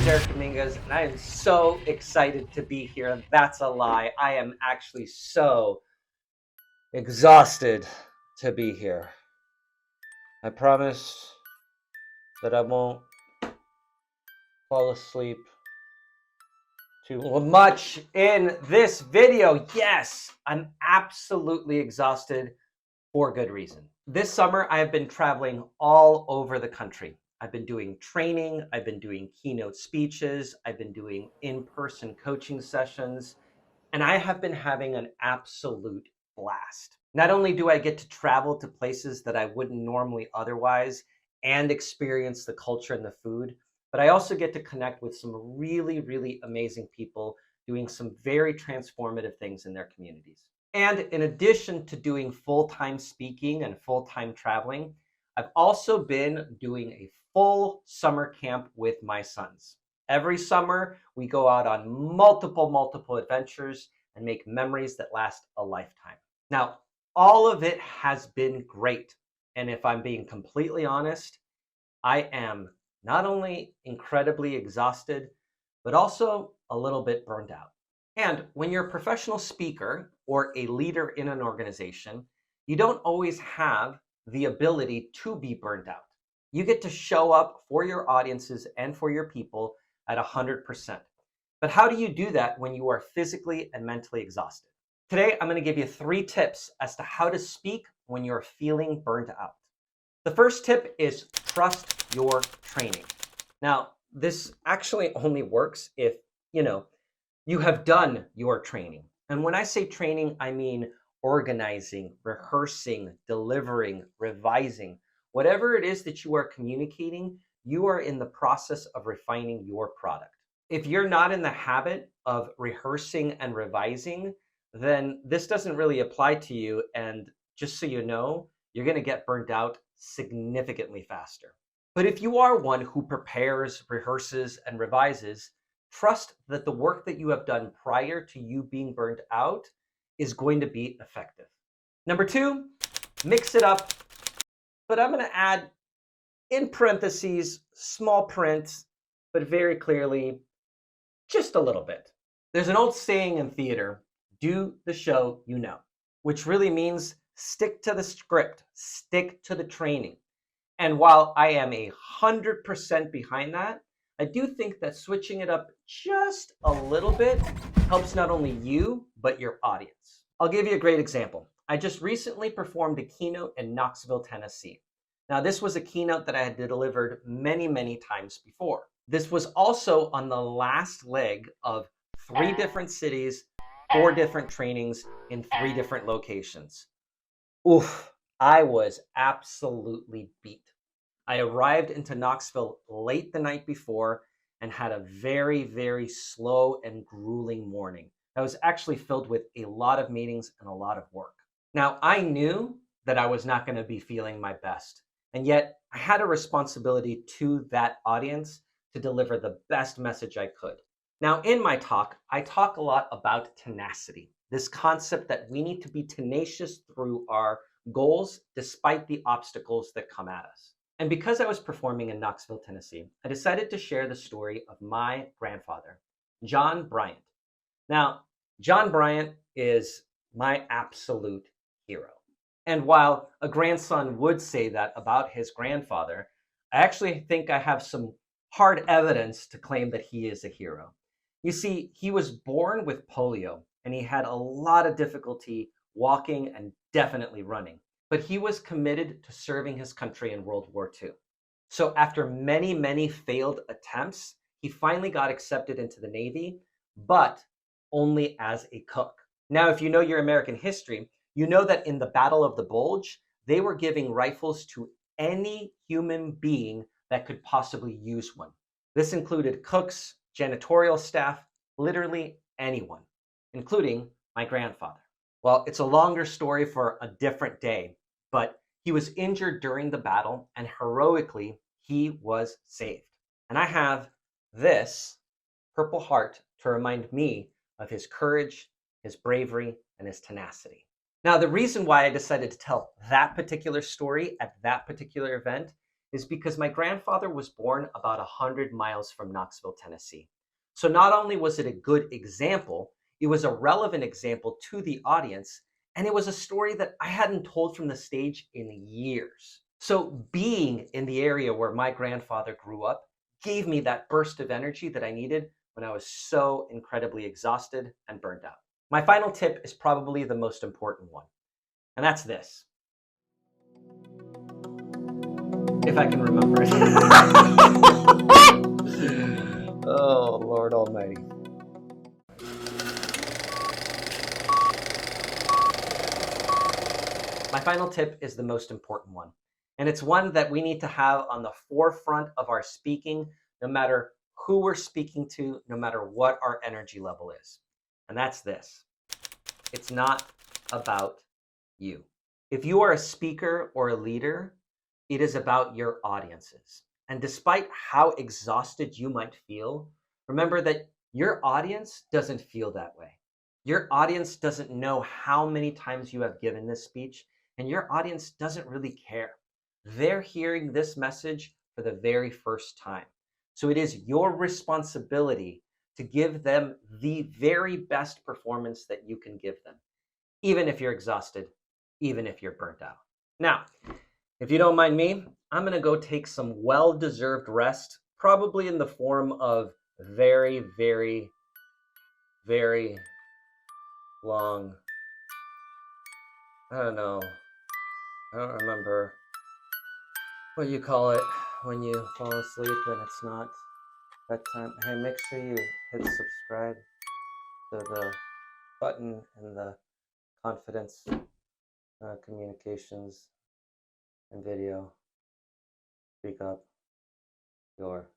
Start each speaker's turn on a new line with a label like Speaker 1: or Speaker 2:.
Speaker 1: Derek Dominguez, and I am so excited to be here. That's a lie. I am actually so exhausted to be here. I promise that I won't fall asleep too much in this video. Yes, I'm absolutely exhausted for good reason. This summer, I have been traveling all over the country. I've been doing training, I've been doing keynote speeches, I've been doing in-person coaching sessions, and I have been having an absolute blast. Not only do I get to travel to places that I wouldn't normally otherwise and experience the culture and the food, but I also get to connect with some really, really amazing people doing some very transformative things in their communities. And in addition to doing full-time speaking and full-time traveling, I've also been doing a full summer camp with my sons. Every summer, we go out on multiple adventures and make memories that last a lifetime. Now, all of it has been great. And if I'm being completely honest, I am not only incredibly exhausted, but also a little bit burned out. And when you're a professional speaker or a leader in an organization, you don't always have the ability to be burned out. You get to show up for your audiences and for your people at 100%. But how do you do that when you are physically and mentally exhausted? Today, I'm going to give you 3 tips as to how to speak when you're feeling burned out. The first tip is trust your training. Now, this actually only works if, you have done your training. And when I say training, I mean organizing, rehearsing, delivering, revising. Whatever it is that you are communicating, you are in the process of refining your product. If you're not in the habit of rehearsing and revising, then this doesn't really apply to you. And just so you know, you're going to get burned out significantly faster. But if you are one who prepares, rehearses, and revises, trust that the work that you have done prior to you being burned out is going to be effective. Number 2, mix it up. But I'm going to add in parentheses, small print, but very clearly, just a little bit. There's an old saying in theater, do the show you know, which really means stick to the script, stick to the training. And while I am 100% behind that, I do think that switching it up just a little bit helps not only you, but your audience. I'll give you a great example. I just recently performed a keynote in Knoxville, Tennessee. Now, this was a keynote that I had delivered many times before. This was also on the last leg of 3 different cities, 4 different trainings in 3 different locations. Oof, I was absolutely beat. I arrived into Knoxville late the night before and had a very slow and grueling morning. That was actually filled with a lot of meetings and a lot of work. Now, I knew that I was not going to be feeling my best, and yet I had a responsibility to that audience to deliver the best message I could. Now, in my talk, I talk a lot about tenacity, this concept that we need to be tenacious through our goals despite the obstacles that come at us. And because I was performing in Knoxville, Tennessee, I decided to share the story of my grandfather, John Bryant. Now, John Bryant is my absolute hero. And while a grandson would say that about his grandfather, I actually think I have some hard evidence to claim that he is a hero. You see, he was born with polio, and he had a lot of difficulty walking and definitely running. But he was committed to serving his country in World War II. So after many failed attempts, he finally got accepted into the Navy, but only as a cook. Now, if you know your American history, you know that in the Battle of the Bulge, they were giving rifles to any human being that could possibly use one. This included cooks, janitorial staff, literally anyone, including my grandfather. Well, it's a longer story for a different day, but he was injured during the battle and heroically he was saved. And I have this Purple Heart to remind me of his courage, his bravery, and his tenacity. Now, the reason why I decided to tell that particular story at that particular event is because my grandfather was born about 100 miles from Knoxville, Tennessee. So not only was it a good example, it was a relevant example to the audience, and it was a story that I hadn't told from the stage in years. So being in the area where my grandfather grew up gave me that burst of energy that I needed when I was so incredibly exhausted and burned out. My final tip is probably the most important one, and that's this. If I can remember it. Oh, Lord Almighty. My final tip is the most important one, and it's one that we need to have on the forefront of our speaking, no matter who we're speaking to, no matter what our energy level is. And that's this. It's not about you. If you are a speaker or a leader, it is about your audiences. And despite how exhausted you might feel, remember that your audience doesn't feel that way. Your audience doesn't know how many times you have given this speech, and your audience doesn't really care. They're hearing this message for the very first time. So it is your responsibility to give them the very best performance that you can give them, even if you're exhausted, even if you're burnt out. Now, if you don't mind me, I'm going to go take some well-deserved rest, probably in the form of very, very, very long, I don't know, I don't remember what you call it when you fall asleep and it's not bedtime. Hey, make sure you hit subscribe to the button in the confidence communications and video. Speak up your